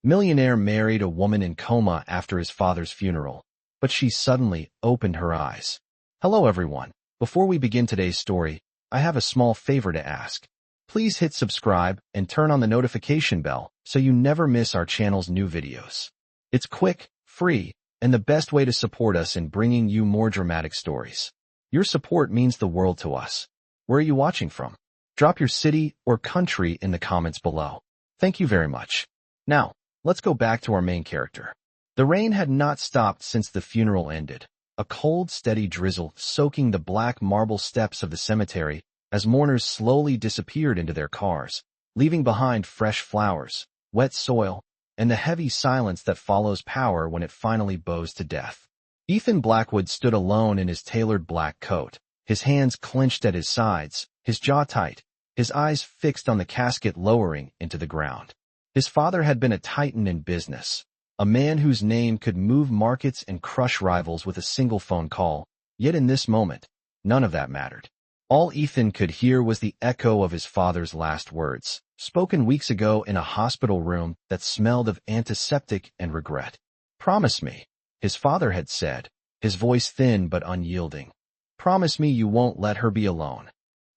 Millionaire married a woman in coma after his father's funeral, but she suddenly opened her eyes. Hello everyone. Before we begin today's story, I have a small favor to ask. Please hit subscribe and turn on the notification bell so you never miss our channel's new videos. It's quick, free, and the best way to support us in bringing you more dramatic stories. Your support means the world to us. Where are you watching from? Drop your city or country in the comments below. Thank you very much. Now, let's go back to our main character. The rain had not stopped since the funeral ended. A cold, steady drizzle soaking the black marble steps of the cemetery as mourners slowly disappeared into their cars, leaving behind fresh flowers, wet soil, and the heavy silence that follows power when it finally bows to death. Ethan Blackwood stood alone in his tailored black coat, his hands clenched at his sides, his jaw tight, his eyes fixed on the casket lowering into the ground. His father had been a titan in business, a man whose name could move markets and crush rivals with a single phone call, yet in this moment, none of that mattered. All Ethan could hear was the echo of his father's last words, spoken weeks ago in a hospital room that smelled of antiseptic and regret. "Promise me," his father had said, his voice thin but unyielding. "Promise me you won't let her be alone."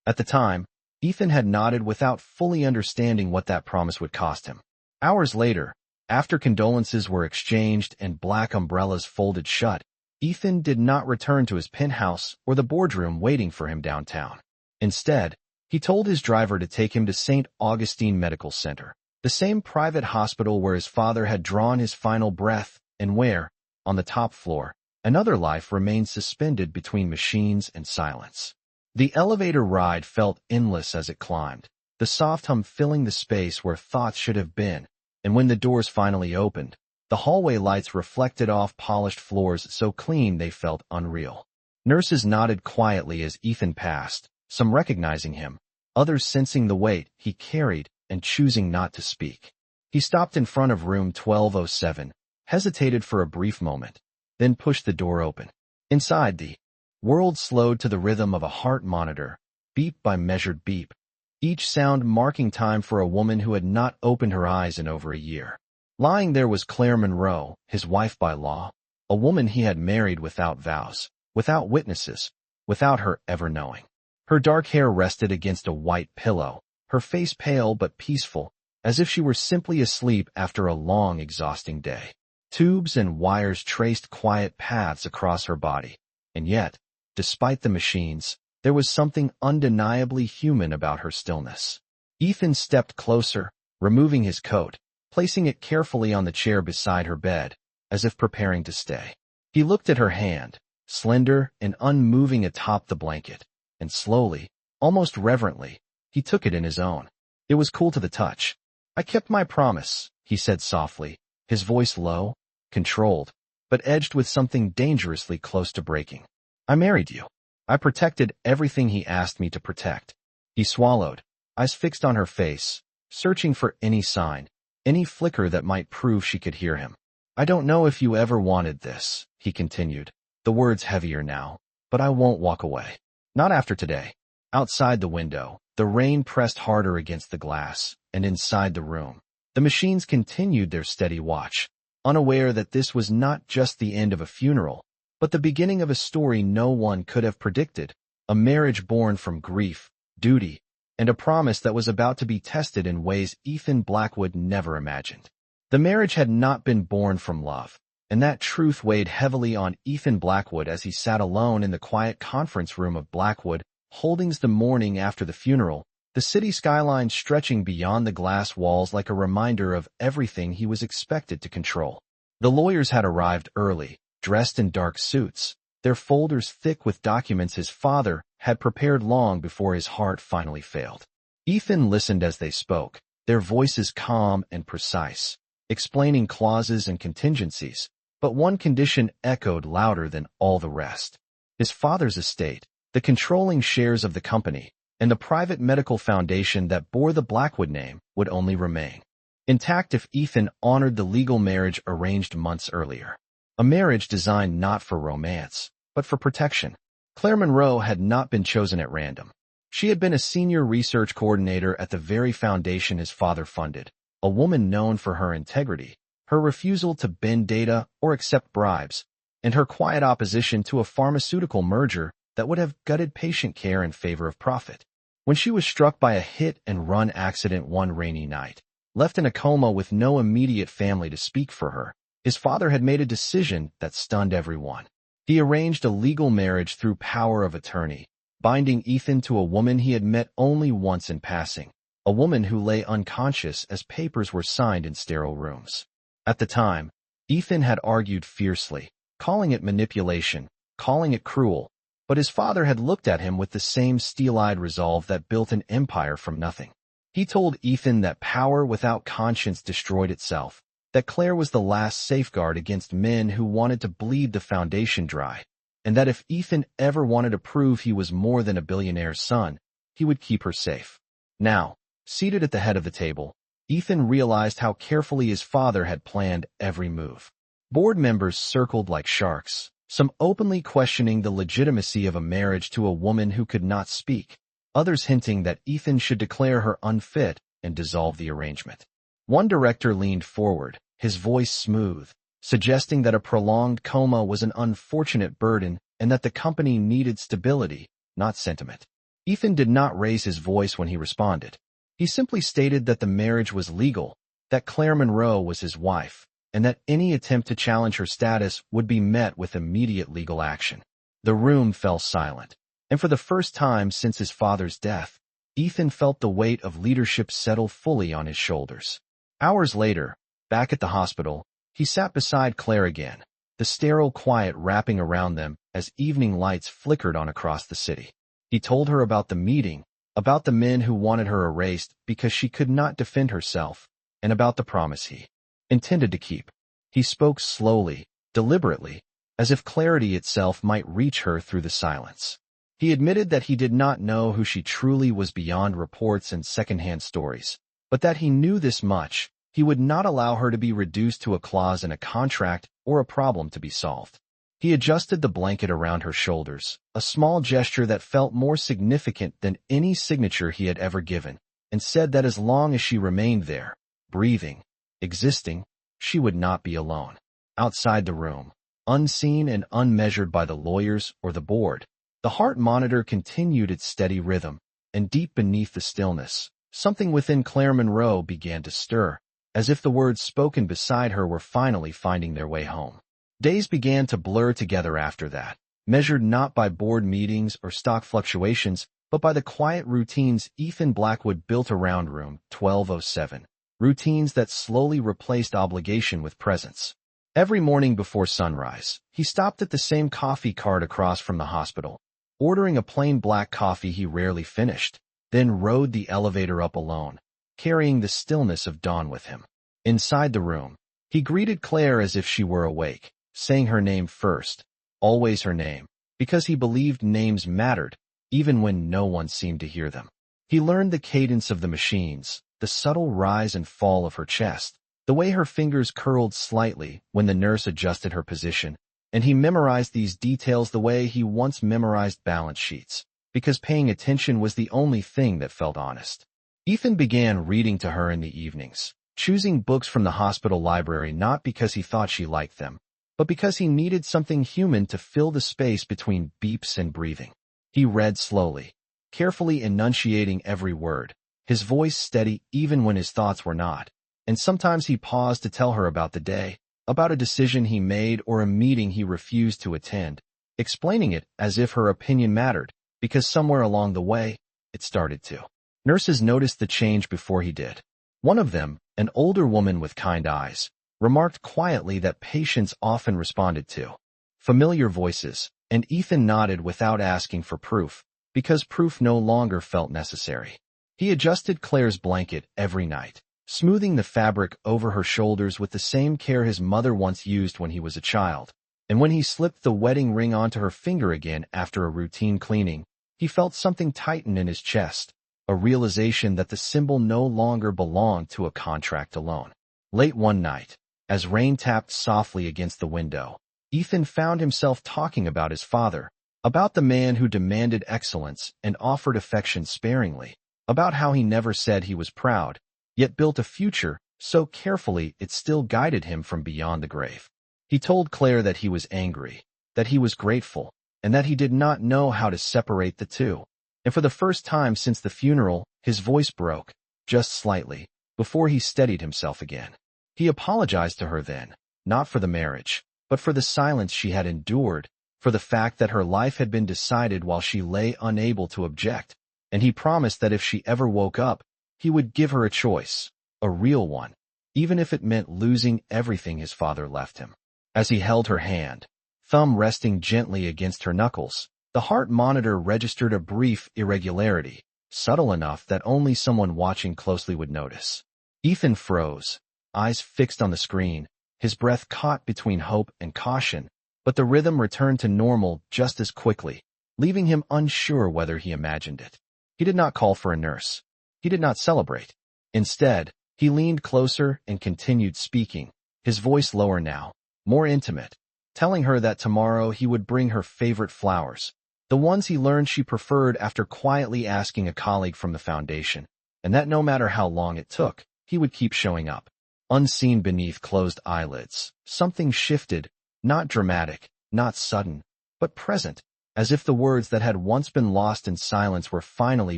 At the time, Ethan had nodded without fully understanding what that promise would cost him. Hours later, after condolences were exchanged and black umbrellas folded shut, Ethan did not return to his penthouse or the boardroom waiting for him downtown. Instead, he told his driver to take him to St. Augustine Medical Center, the same private hospital where his father had drawn his final breath and where, on the top floor, another life remained suspended between machines and silence. The elevator ride felt endless as it climbed, the soft hum filling the space where thoughts should have been, and when the doors finally opened, the hallway lights reflected off polished floors so clean they felt unreal. Nurses nodded quietly as Ethan passed, some recognizing him, others sensing the weight he carried and choosing not to speak. He stopped in front of room 1207, hesitated for a brief moment, then pushed the door open. Inside, the world slowed to the rhythm of a heart monitor, beep by measured beep, each sound marking time for a woman who had not opened her eyes in over a year. Lying there was Claire Monroe, his wife by law, a woman he had married without vows, without witnesses, without her ever knowing. Her dark hair rested against a white pillow, her face pale but peaceful, as if she were simply asleep after a long, exhausting day. Tubes and wires traced quiet paths across her body, and yet, despite the machines, there was something undeniably human about her stillness. Ethan stepped closer, removing his coat, placing it carefully on the chair beside her bed, as if preparing to stay. He looked at her hand, slender and unmoving atop the blanket, and slowly, almost reverently, he took it in his own. It was cool to the touch. "I kept my promise," he said softly, his voice low, controlled, but edged with something dangerously close to breaking. "I married you. I protected everything he asked me to protect." He swallowed, eyes fixed on her face, searching for any sign, any flicker that might prove she could hear him. "I don't know if you ever wanted this," he continued, the words heavier now, "but I won't walk away. Not after today." Outside the window, the rain pressed harder against the glass, and inside the room, the machines continued their steady watch, unaware that this was not just the end of a funeral, but the beginning of a story no one could have predicted, a marriage born from grief, duty, and a promise that was about to be tested in ways Ethan Blackwood never imagined. The marriage had not been born from love, and that truth weighed heavily on Ethan Blackwood as he sat alone in the quiet conference room of Blackwood Holdings the morning after the funeral, the city skyline stretching beyond the glass walls like a reminder of everything he was expected to control. The lawyers had arrived early, dressed in dark suits, their folders thick with documents his father had prepared long before his heart finally failed. Ethan listened as they spoke, their voices calm and precise, explaining clauses and contingencies, but one condition echoed louder than all the rest. His father's estate, the controlling shares of the company, and the private medical foundation that bore the Blackwood name would only remain intact if Ethan honored the legal marriage arranged months earlier. A marriage designed not for romance, but for protection. Claire Monroe had not been chosen at random. She had been a senior research coordinator at the very foundation his father funded, a woman known for her integrity, her refusal to bend data or accept bribes, and her quiet opposition to a pharmaceutical merger that would have gutted patient care in favor of profit. When she was struck by a hit-and-run accident one rainy night, left in a coma with no immediate family to speak for her, his father had made a decision that stunned everyone. He arranged a legal marriage through power of attorney, binding Ethan to a woman he had met only once in passing, a woman who lay unconscious as papers were signed in sterile rooms. At the time, Ethan had argued fiercely, calling it manipulation, calling it cruel, but his father had looked at him with the same steel-eyed resolve that built an empire from nothing. He told Ethan that power without conscience destroyed itself, that Claire was the last safeguard against men who wanted to bleed the foundation dry, and that if Ethan ever wanted to prove he was more than a billionaire's son, he would keep her safe. Now, seated at the head of the table, Ethan realized how carefully his father had planned every move. Board members circled like sharks, some openly questioning the legitimacy of a marriage to a woman who could not speak, others hinting that Ethan should declare her unfit and dissolve the arrangement. One director leaned forward, his voice smooth, suggesting that a prolonged coma was an unfortunate burden and that the company needed stability, not sentiment. Ethan did not raise his voice when he responded. He simply stated that the marriage was legal, that Claire Monroe was his wife, and that any attempt to challenge her status would be met with immediate legal action. The room fell silent, and for the first time since his father's death, Ethan felt the weight of leadership settle fully on his shoulders. Hours later, back at the hospital, he sat beside Claire again, the sterile quiet wrapping around them as evening lights flickered on across the city. He told her about the meeting, about the men who wanted her erased because she could not defend herself, and about the promise he intended to keep. He spoke slowly, deliberately, as if clarity itself might reach her through the silence. He admitted that he did not know who she truly was beyond reports and secondhand stories, but that he knew this much: he would not allow her to be reduced to a clause in a contract or a problem to be solved. He adjusted the blanket around her shoulders, a small gesture that felt more significant than any signature he had ever given, and said that as long as she remained there, breathing, existing, she would not be alone. Outside the room, unseen and unmeasured by the lawyers or the board, the heart monitor continued its steady rhythm, and deep beneath the stillness, something within Claire Monroe began to stir, as if the words spoken beside her were finally finding their way home. Days began to blur together after that, measured not by board meetings or stock fluctuations, but by the quiet routines Ethan Blackwood built around room 1207, routines that slowly replaced obligation with presence. Every morning before sunrise, he stopped at the same coffee cart across from the hospital, ordering a plain black coffee he rarely finished, then rode the elevator up alone, carrying the stillness of dawn with him. Inside the room, he greeted Claire as if she were awake, saying her name first, always her name, because he believed names mattered, even when no one seemed to hear them. He learned the cadence of the machines, the subtle rise and fall of her chest, the way her fingers curled slightly when the nurse adjusted her position, and he memorized these details the way he once memorized balance sheets, because paying attention was the only thing that felt honest. Ethan began reading to her in the evenings, choosing books from the hospital library not because he thought she liked them, but because he needed something human to fill the space between beeps and breathing. He read slowly, carefully enunciating every word, his voice steady even when his thoughts were not, and sometimes he paused to tell her about the day, about a decision he made or a meeting he refused to attend, explaining it as if her opinion mattered, because somewhere along the way, it started to. Nurses noticed the change before he did. One of them, an older woman with kind eyes, remarked quietly that patients often responded to familiar voices, and Ethan nodded without asking for proof, because proof no longer felt necessary. He adjusted Claire's blanket every night, smoothing the fabric over her shoulders with the same care his mother once used when he was a child, and when he slipped the wedding ring onto her finger again after a routine cleaning, he felt something tighten in his chest, a realization that the symbol no longer belonged to a contract alone. Late one night, as rain tapped softly against the window, Ethan found himself talking about his father, about the man who demanded excellence and offered affection sparingly, about how he never said he was proud, yet built a future so carefully it still guided him from beyond the grave. He told Claire that he was angry, that he was grateful, and that he did not know how to separate the two. And for the first time since the funeral, his voice broke, just slightly, before he steadied himself again. He apologized to her then, not for the marriage, but for the silence she had endured, for the fact that her life had been decided while she lay unable to object, and he promised that if she ever woke up, he would give her a choice, a real one, even if it meant losing everything his father left him. As he held her hand, thumb resting gently against her knuckles, the heart monitor registered a brief irregularity, subtle enough that only someone watching closely would notice. Ethan froze, eyes fixed on the screen, his breath caught between hope and caution, but the rhythm returned to normal just as quickly, leaving him unsure whether he imagined it. He did not call for a nurse. He did not celebrate. Instead, he leaned closer and continued speaking, his voice lower now, more intimate, telling her that tomorrow he would bring her favorite flowers, the ones he learned she preferred after quietly asking a colleague from the foundation, and that no matter how long it took, he would keep showing up. Unseen beneath closed eyelids, something shifted, not dramatic, not sudden, but present, as if the words that had once been lost in silence were finally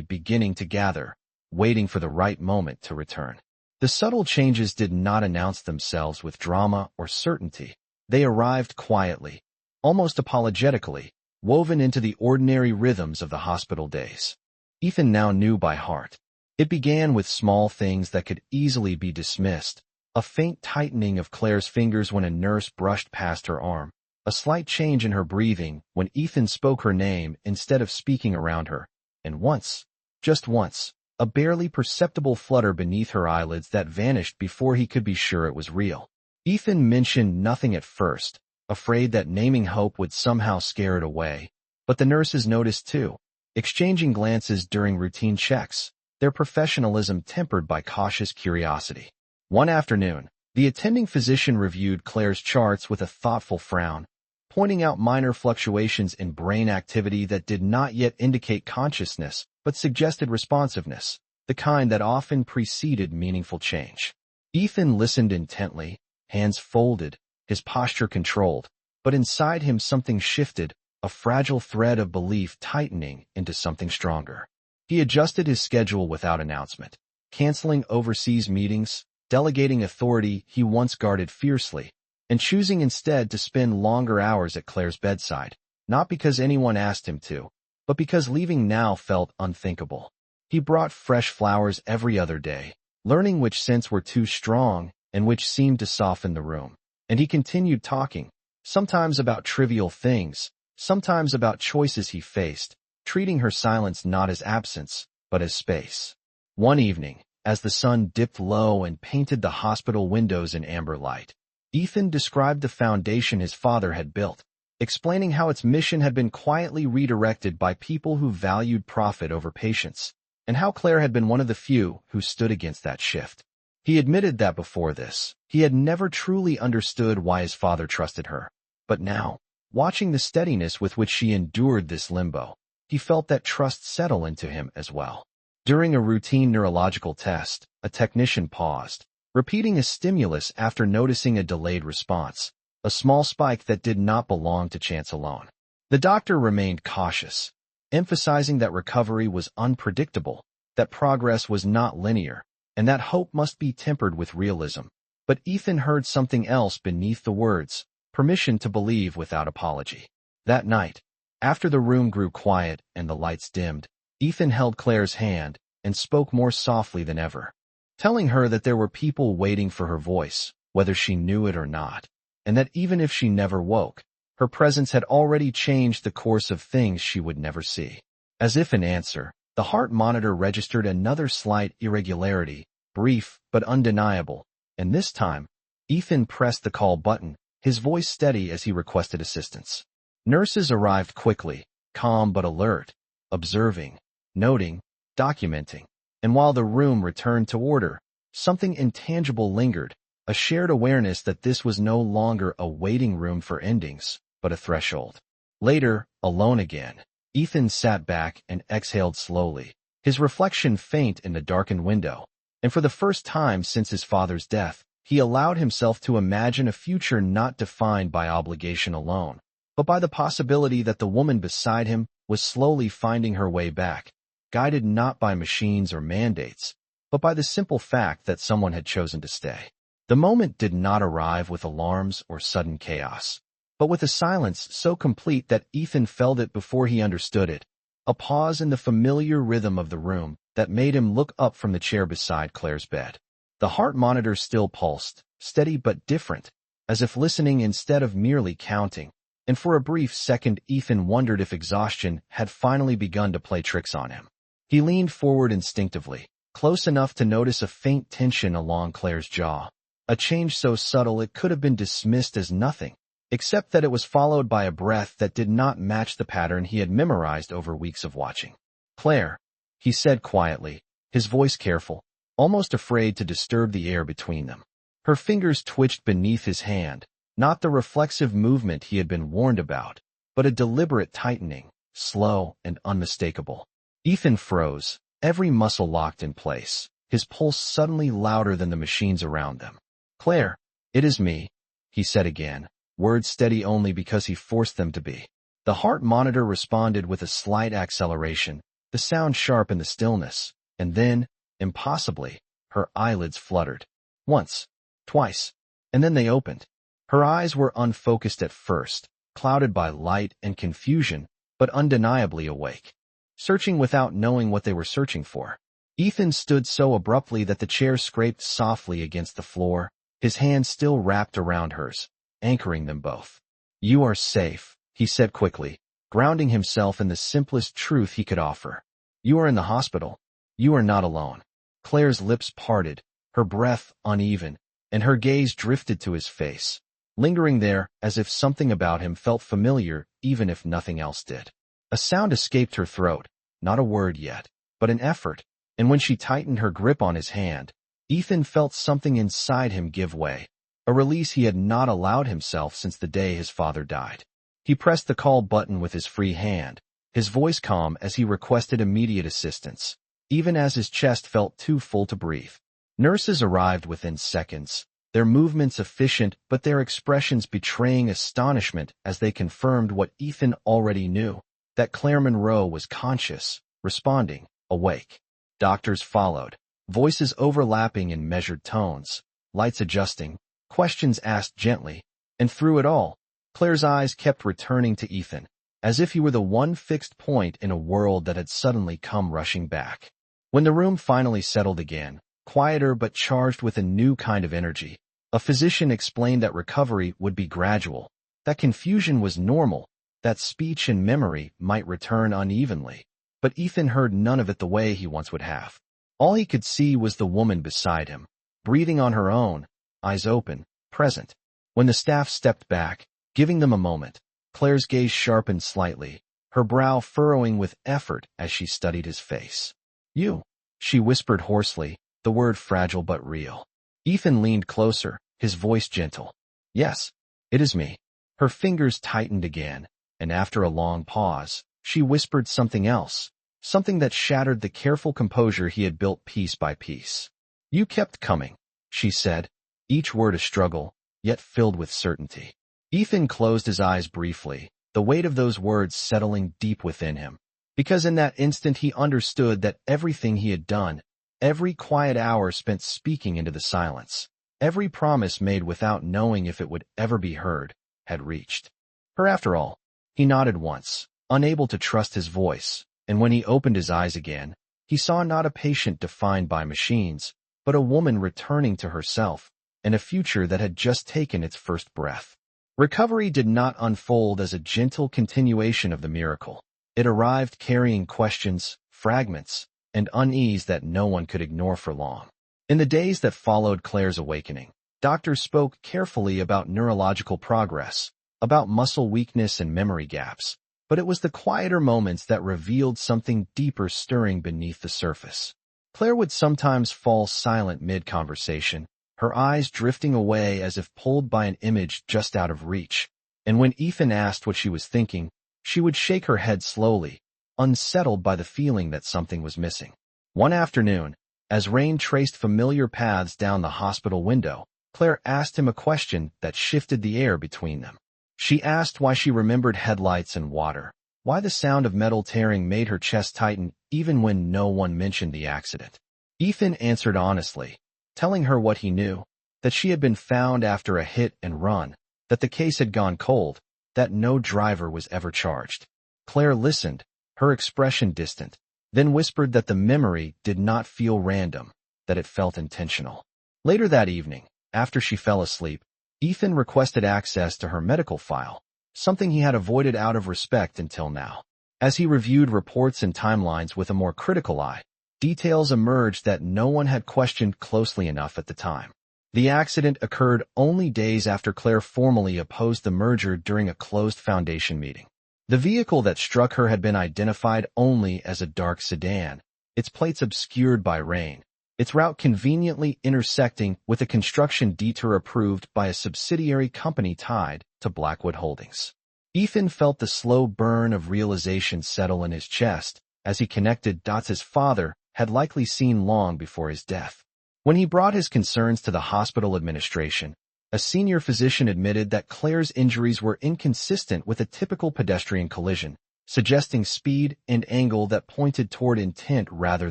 beginning to gather, waiting for the right moment to return. The subtle changes did not announce themselves with drama or certainty. They arrived quietly, almost apologetically, woven into the ordinary rhythms of the hospital days. Ethan now knew by heart. It began with small things that could easily be dismissed, a faint tightening of Claire's fingers when a nurse brushed past her arm, a slight change in her breathing when Ethan spoke her name instead of speaking around her, and once, just once, a barely perceptible flutter beneath her eyelids that vanished before he could be sure it was real. Ethan mentioned nothing at first, afraid that naming hope would somehow scare it away, but the nurses noticed too, exchanging glances during routine checks, their professionalism tempered by cautious curiosity. One afternoon, the attending physician reviewed Claire's charts with a thoughtful frown, pointing out minor fluctuations in brain activity that did not yet indicate consciousness but suggested responsiveness, the kind that often preceded meaningful change. Ethan listened intently, hands folded, his posture controlled, but inside him something shifted, a fragile thread of belief tightening into something stronger. He adjusted his schedule without announcement, canceling overseas meetings, delegating authority he once guarded fiercely, and choosing instead to spend longer hours at Claire's bedside, not because anyone asked him to, but because leaving now felt unthinkable. He brought fresh flowers every other day, learning which scents were too strong and which seemed to soften the room. And he continued talking, sometimes about trivial things, sometimes about choices he faced, treating her silence not as absence, but as space. One evening, as the sun dipped low and painted the hospital windows in amber light, Ethan described the foundation his father had built, explaining how its mission had been quietly redirected by people who valued profit over patience, and how Claire had been one of the few who stood against that shift. He admitted that before this, he had never truly understood why his father trusted her. But now, watching the steadiness with which she endured this limbo, he felt that trust settle into him as well. During a routine neurological test, a technician paused, repeating a stimulus after noticing a delayed response, a small spike that did not belong to chance alone. The doctor remained cautious, emphasizing that recovery was unpredictable, that progress was not linear, and that hope must be tempered with realism. But Ethan heard something else beneath the words, permission to believe without apology. That night, after the room grew quiet and the lights dimmed, Ethan held Claire's hand and spoke more softly than ever, telling her that there were people waiting for her voice, whether she knew it or not, and that even if she never woke, her presence had already changed the course of things she would never see. As if in answer, the heart monitor registered another slight irregularity, brief but undeniable, and this time, Ethan pressed the call button, his voice steady as he requested assistance. Nurses arrived quickly, calm but alert, observing, noting, documenting, and while the room returned to order, something intangible lingered, a shared awareness that this was no longer a waiting room for endings, but a threshold. Later, alone again, Ethan sat back and exhaled slowly, his reflection faint in the darkened window, and for the first time since his father's death, he allowed himself to imagine a future not defined by obligation alone, but by the possibility that the woman beside him was slowly finding her way back, guided not by machines or mandates, but by the simple fact that someone had chosen to stay. The moment did not arrive with alarms or sudden chaos, but with a silence so complete that Ethan felt it before he understood it, a pause in the familiar rhythm of the room that made him look up from the chair beside Claire's bed. The heart monitor still pulsed, steady but different, as if listening instead of merely counting, and for a brief second Ethan wondered if exhaustion had finally begun to play tricks on him. He leaned forward instinctively, close enough to notice a faint tension along Claire's jaw, a change so subtle it could have been dismissed as nothing, except that it was followed by a breath that did not match the pattern he had memorized over weeks of watching. "Claire," he said quietly, his voice careful, almost afraid to disturb the air between them. Her fingers twitched beneath his hand, not the reflexive movement he had been warned about, but a deliberate tightening, slow and unmistakable. Ethan froze, every muscle locked in place, his pulse suddenly louder than the machines around them. "Claire, it is me," he said again, words steady only because he forced them to be. The heart monitor responded with a slight acceleration, the sound sharp in the stillness, and then, impossibly, her eyelids fluttered. Once, twice, and then they opened. Her eyes were unfocused at first, clouded by light and confusion, but undeniably awake, searching without knowing what they were searching for. Ethan stood so abruptly that the chair scraped softly against the floor, his hand still wrapped around hers, anchoring them both. "You are safe," he said quickly, grounding himself in the simplest truth he could offer. "You are in the hospital. You are not alone." Claire's lips parted, her breath uneven, and her gaze drifted to his face, lingering there as if something about him felt familiar even if nothing else did. A sound escaped her throat, not a word yet, but an effort, and when she tightened her grip on his hand, Ethan felt something inside him give way, a release he had not allowed himself since the day his father died. He pressed the call button with his free hand, his voice calm as he requested immediate assistance, even as his chest felt too full to breathe. Nurses arrived within seconds, their movements efficient but their expressions betraying astonishment as they confirmed what Ethan already knew, that Claire Monroe was conscious, responding, awake. Doctors followed, voices overlapping in measured tones, lights adjusting, questions asked gently, and through it all, Claire's eyes kept returning to Ethan, as if he were the one fixed point in a world that had suddenly come rushing back. When the room finally settled again, quieter but charged with a new kind of energy, a physician explained that recovery would be gradual, that confusion was normal, that speech and memory might return unevenly, but Ethan heard none of it the way he once would have. All he could see was the woman beside him, breathing on her own, eyes open, present. When the staff stepped back, giving them a moment, Claire's gaze sharpened slightly, her brow furrowing with effort as she studied his face. "You," she whispered hoarsely, the word fragile but real. Ethan leaned closer, his voice gentle. "Yes, it is me." Her fingers tightened again, and after a long pause, she whispered something else, something that shattered the careful composure he had built piece by piece. "You kept coming," she said, each word a struggle, yet filled with certainty. Ethan closed his eyes briefly, the weight of those words settling deep within him, because in that instant he understood that everything he had done, every quiet hour spent speaking into the silence, every promise made without knowing if it would ever be heard, had reached her after all. He nodded once, unable to trust his voice, and when he opened his eyes again, he saw not a patient defined by machines, but a woman returning to herself, and a future that had just taken its first breath. Recovery did not unfold as a gentle continuation of the miracle. It arrived carrying questions, fragments, and unease that no one could ignore for long. In the days that followed Claire's awakening, doctors spoke carefully about neurological progress, about muscle weakness and memory gaps, but it was the quieter moments that revealed something deeper stirring beneath the surface. Claire would sometimes fall silent mid-conversation, her eyes drifting away as if pulled by an image just out of reach, and when Ethan asked what she was thinking, she would shake her head slowly, unsettled by the feeling that something was missing. One afternoon, As Rain traced familiar paths down the hospital window, Claire asked him a question that shifted the air between them. She asked why she remembered headlights and water, why the sound of metal tearing made her chest tighten even when no one mentioned the accident. Ethan answered honestly, telling her what he knew, that she had been found after a hit and run, that the case had gone cold, that no driver was ever charged. Claire listened, her expression distant, then whispered that the memory did not feel random, that it felt intentional. Later that evening, after she fell asleep, Ethan requested access to her medical file, something he had avoided out of respect until now. As he reviewed reports and timelines with a more critical eye, details emerged that no one had questioned closely enough at the time. The accident occurred only days after Claire formally opposed the merger during a closed foundation meeting. The vehicle that struck her had been identified only as a dark sedan, its plates obscured by rain, its route conveniently intersecting with a construction detour approved by a subsidiary company tied to Blackwood Holdings. Ethan felt the slow burn of realization settle in his chest as he connected dots his father had likely seen long before his death. When he brought his concerns to the hospital administration, a senior physician admitted that Claire's injuries were inconsistent with a typical pedestrian collision, suggesting speed and angle that pointed toward intent rather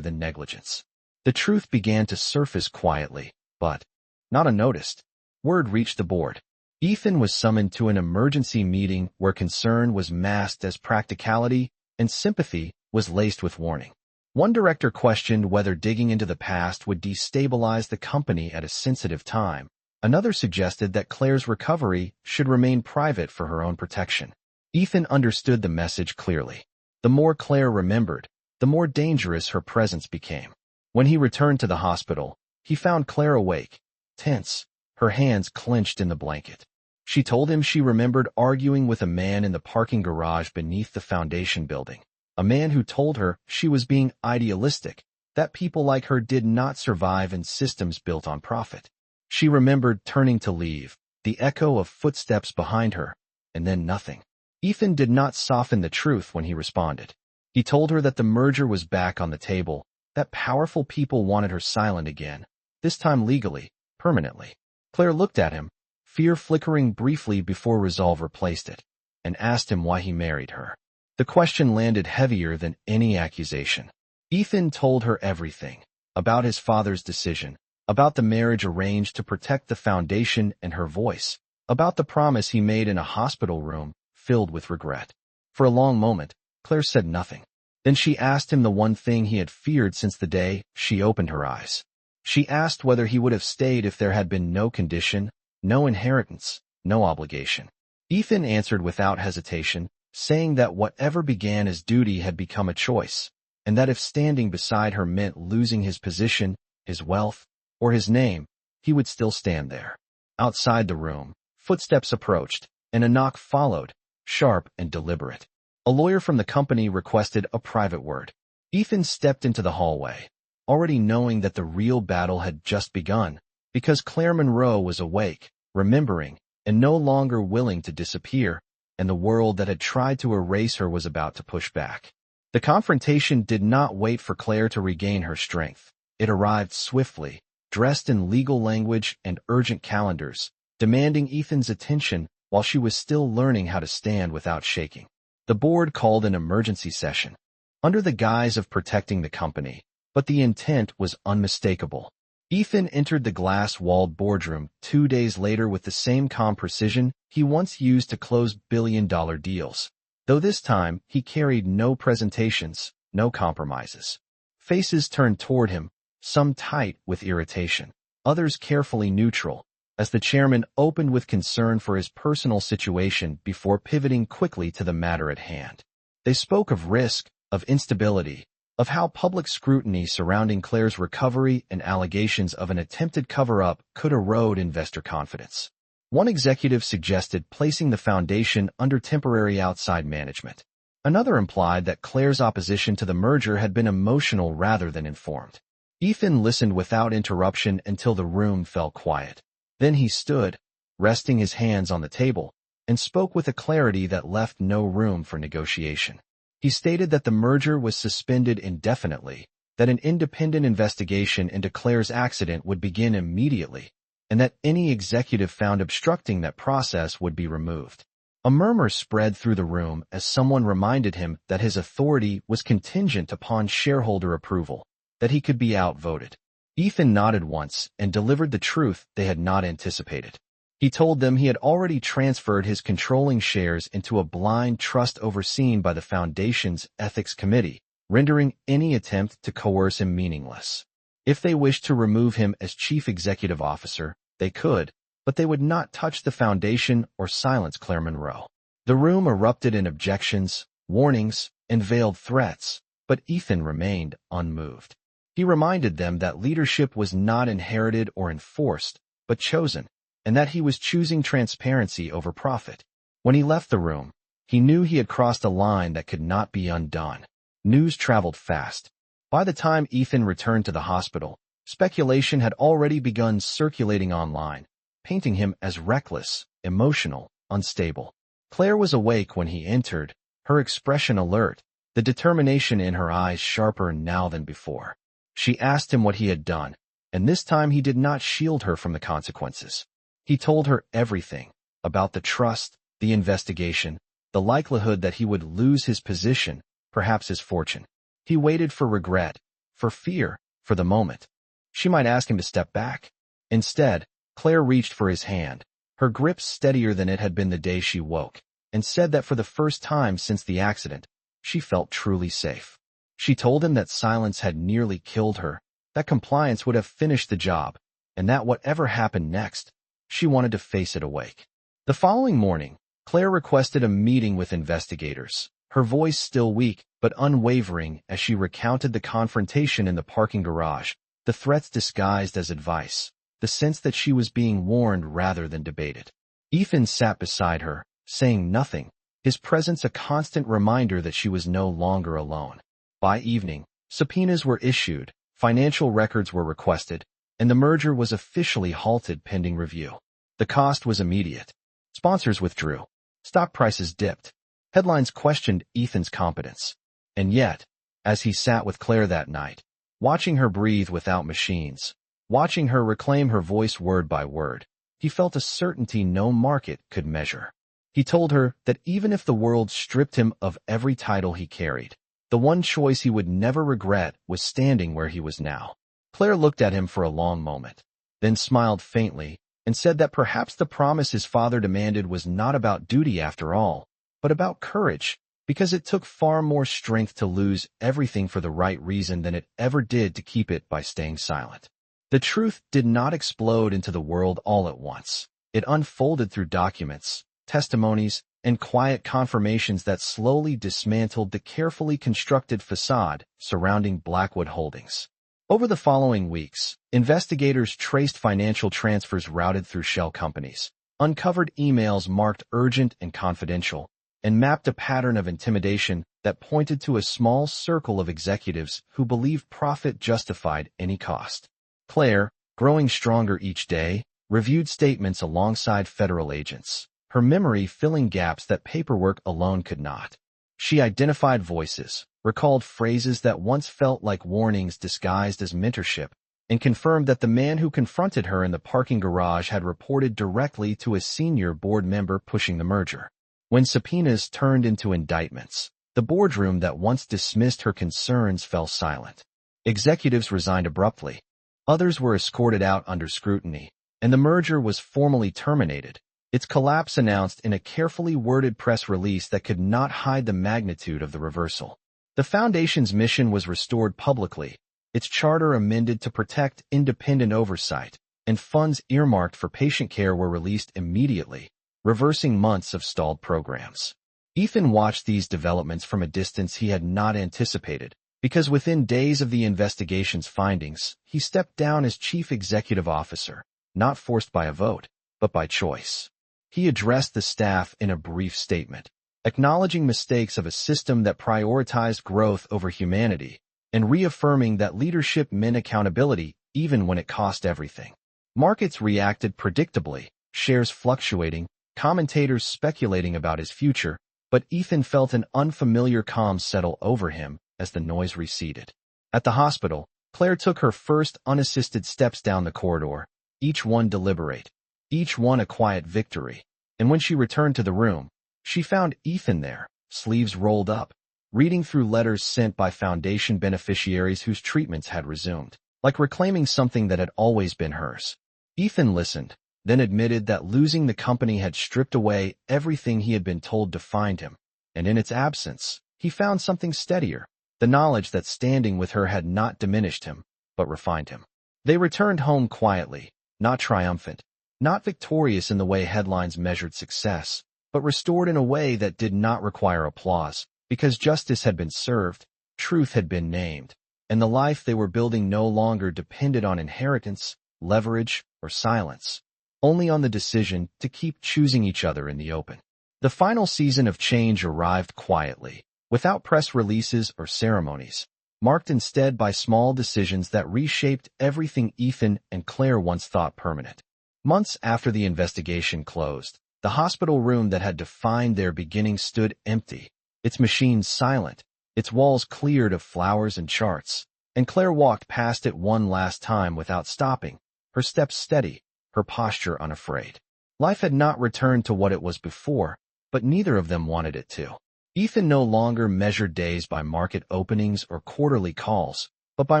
than negligence. The truth began to surface quietly, but not unnoticed. Word reached the board. Ethan was summoned to an emergency meeting where concern was masked as practicality and sympathy was laced with warning. One director questioned whether digging into the past would destabilize the company at a sensitive time. Another suggested that Claire's recovery should remain private for her own protection. Ethan understood the message clearly. The more Claire remembered, the more dangerous her presence became. When he returned to the hospital, he found Claire awake, tense, her hands clenched in the blanket. She told him she remembered arguing with a man in the parking garage beneath the foundation building, a man who told her she was being idealistic, that people like her did not survive in systems built on profit. She remembered turning to leave, the echo of footsteps behind her, and then nothing. Ethan did not soften the truth when he responded. He told her that the merger was back on the table, that powerful people wanted her silent again, this time legally, permanently. Claire looked at him, fear flickering briefly before resolve replaced it, and asked him why he married her. The question landed heavier than any accusation. Ethan told her everything, about his father's decision, about the marriage arranged to protect the foundation and her voice, about the promise he made in a hospital room filled with regret. For a long moment, Claire said nothing. Then she asked him the one thing he had feared since the day she opened her eyes. She asked whether he would have stayed if there had been no condition, no inheritance, no obligation. Ethan answered without hesitation, saying that whatever began as duty had become a choice, and that if standing beside her meant losing his position, his wealth, or his name, he would still stand there. Outside the room, footsteps approached, and a knock followed, sharp and deliberate. A lawyer from the company requested a private word. Ethan stepped into the hallway, already knowing that the real battle had just begun, because Claire Monroe was awake, remembering, and no longer willing to disappear, and the world that had tried to erase her was about to push back. The confrontation did not wait for Claire to regain her strength. It arrived swiftly, dressed in legal language and urgent calendars, demanding Ethan's attention while she was still learning how to stand without shaking. The board called an emergency session, under the guise of protecting the company, but the intent was unmistakable. Ethan entered the glass-walled boardroom 2 days later with the same calm precision he once used to close billion-dollar deals, though this time he carried no presentations, no compromises. Faces turned toward him, some tight with irritation, others carefully neutral, as the chairman opened with concern for his personal situation before pivoting quickly to the matter at hand. They spoke of risk, of instability, of how public scrutiny surrounding Claire's recovery and allegations of an attempted cover-up could erode investor confidence. One executive suggested placing the foundation under temporary outside management. Another implied that Claire's opposition to the merger had been emotional rather than informed. Ethan listened without interruption until the room fell quiet. Then he stood, resting his hands on the table, and spoke with a clarity that left no room for negotiation. He stated that the merger was suspended indefinitely, that an independent investigation into Claire's accident would begin immediately, and that any executive found obstructing that process would be removed. A murmur spread through the room as someone reminded him that his authority was contingent upon shareholder approval, that he could be outvoted. Ethan nodded once and delivered the truth they had not anticipated. He told them he had already transferred his controlling shares into a blind trust overseen by the Foundation's Ethics Committee, rendering any attempt to coerce him meaningless. If they wished to remove him as chief executive officer, they could, but they would not touch the Foundation or silence Claire Monroe. The room erupted in objections, warnings, and veiled threats, but Ethan remained unmoved. He reminded them that leadership was not inherited or enforced, but chosen, and that he was choosing transparency over profit. When he left the room, he knew he had crossed a line that could not be undone. News traveled fast. By the time Ethan returned to the hospital, speculation had already begun circulating online, painting him as reckless, emotional, unstable. Claire was awake when he entered, her expression alert, the determination in her eyes sharper now than before. She asked him what he had done, and this time he did not shield her from the consequences. He told her everything, about the trust, the investigation, the likelihood that he would lose his position, perhaps his fortune. He waited for regret, for fear, for the moment. She might ask him to step back. Instead, Claire reached for his hand, her grip steadier than it had been the day she woke, and said that for the first time since the accident, she felt truly safe. She told him that silence had nearly killed her, that compliance would have finished the job, and that whatever happened next, she wanted to face it awake. The following morning, Claire requested a meeting with investigators, her voice still weak but unwavering as she recounted the confrontation in the parking garage, the threats disguised as advice, the sense that she was being warned rather than debated. Ethan sat beside her, saying nothing, his presence a constant reminder that she was no longer alone. By evening, subpoenas were issued, financial records were requested, and the merger was officially halted pending review. The cost was immediate. Sponsors withdrew. Stock prices dipped. Headlines questioned Ethan's competence. And yet, as he sat with Claire that night, watching her breathe without machines, watching her reclaim her voice word by word, he felt a certainty no market could measure. He told her that even if the world stripped him of every title he carried, the one choice he would never regret was standing where he was now. Claire looked at him for a long moment, then smiled faintly and said that perhaps the promise his father demanded was not about duty after all, but about courage, because it took far more strength to lose everything for the right reason than it ever did to keep it by staying silent. The truth did not explode into the world all at once. It unfolded through documents, testimonies, and quiet confirmations that slowly dismantled the carefully constructed facade surrounding Blackwood Holdings. Over the following weeks, investigators traced financial transfers routed through shell companies, uncovered emails marked urgent and confidential, and mapped a pattern of intimidation that pointed to a small circle of executives who believed profit justified any cost. Claire, growing stronger each day, reviewed statements alongside federal agents, her memory filling gaps that paperwork alone could not. She identified voices, recalled phrases that once felt like warnings disguised as mentorship, and confirmed that the man who confronted her in the parking garage had reported directly to a senior board member pushing the merger. When subpoenas turned into indictments, the boardroom that once dismissed her concerns fell silent. Executives resigned abruptly. Others were escorted out under scrutiny, and the merger was formally terminated, its collapse announced in a carefully worded press release that could not hide the magnitude of the reversal. The Foundation's mission was restored publicly, its charter amended to protect independent oversight, and funds earmarked for patient care were released immediately, reversing months of stalled programs. Ethan watched these developments from a distance he had not anticipated, because within days of the investigation's findings, he stepped down as chief executive officer, not forced by a vote, but by choice. He addressed the staff in a brief statement, acknowledging mistakes of a system that prioritized growth over humanity, and reaffirming that leadership meant accountability even when it cost everything. Markets reacted predictably, shares fluctuating, commentators speculating about his future, but Ethan felt an unfamiliar calm settle over him as the noise receded. At the hospital, Claire took her first unassisted steps down the corridor, each one deliberate, each one a quiet victory. And when she returned to the room, she found Ethan there, sleeves rolled up, reading through letters sent by foundation beneficiaries whose treatments had resumed, like reclaiming something that had always been hers. Ethan listened, then admitted that losing the company had stripped away everything he had been told defined him, and in its absence, he found something steadier, the knowledge that standing with her had not diminished him, but refined him. They returned home quietly, not triumphant, not victorious in the way headlines measured success, but restored in a way that did not require applause, because justice had been served, truth had been named, and the life they were building no longer depended on inheritance, leverage, or silence, only on the decision to keep choosing each other in the open. The final season of Change arrived quietly, without press releases or ceremonies, marked instead by small decisions that reshaped everything Ethan and Claire once thought permanent. Months after the investigation closed, the hospital room that had defined their beginning stood empty, its machines silent, its walls cleared of flowers and charts, and Claire walked past it one last time without stopping, her steps steady, her posture unafraid. Life had not returned to what it was before, but neither of them wanted it to. Ethan no longer measured days by market openings or quarterly calls, but by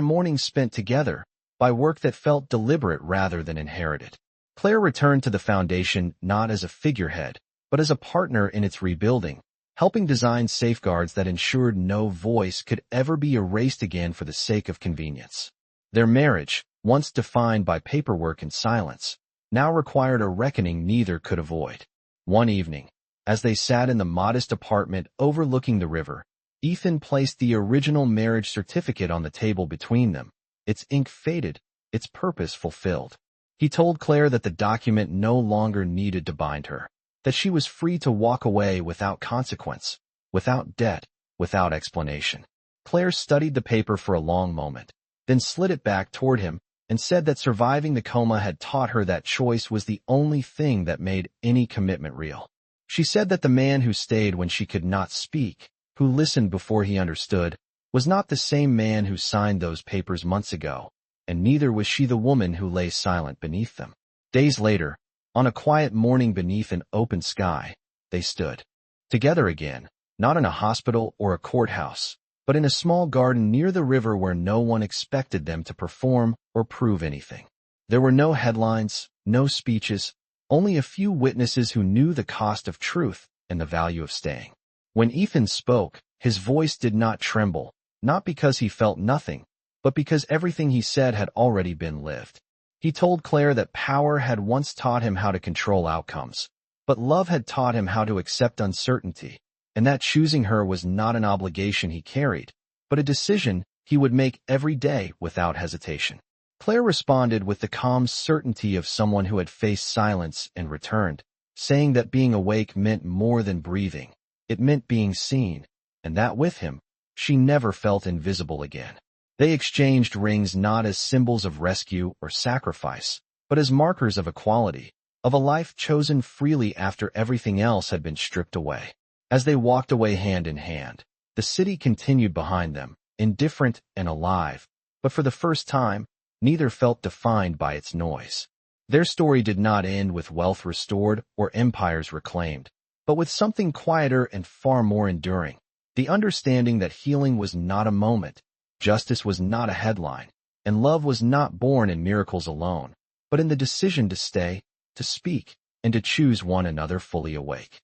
mornings spent together, by work that felt deliberate rather than inherited. Claire returned to the foundation not as a figurehead, but as a partner in its rebuilding, helping design safeguards that ensured no voice could ever be erased again for the sake of convenience. Their marriage, once defined by paperwork and silence, now required a reckoning neither could avoid. One evening, as they sat in the modest apartment overlooking the river, Ethan placed the original marriage certificate on the table between them, its ink faded, its purpose fulfilled. He told Claire that the document no longer needed to bind her, that she was free to walk away without consequence, without debt, without explanation. Claire studied the paper for a long moment, then slid it back toward him and said that surviving the coma had taught her that choice was the only thing that made any commitment real. She said that the man who stayed when she could not speak, who listened before he understood, was not the same man who signed those papers months ago, and neither was she the woman who lay silent beneath them. Days later, on a quiet morning beneath an open sky, they stood together again, not in a hospital or a courthouse, but in a small garden near the river where no one expected them to perform or prove anything. There were no headlines, no speeches, only a few witnesses who knew the cost of truth and the value of staying. When Ethan spoke, his voice did not tremble, not because he felt nothing, but because everything he said had already been lived. He told Claire that power had once taught him how to control outcomes, but love had taught him how to accept uncertainty, and that choosing her was not an obligation he carried, but a decision he would make every day without hesitation. Claire responded with the calm certainty of someone who had faced silence and returned, saying that being awake meant more than breathing. It meant being seen, and that with him, she never felt invisible again. They exchanged rings not as symbols of rescue or sacrifice, but as markers of equality, of a life chosen freely after everything else had been stripped away. As they walked away hand in hand, the city continued behind them, indifferent and alive, but for the first time, neither felt defined by its noise. Their story did not end with wealth restored or empires reclaimed, but with something quieter and far more enduring, the understanding that healing was not a moment, justice was not a headline, and love was not born in miracles alone, but in the decision to stay, to speak, and to choose one another fully awake.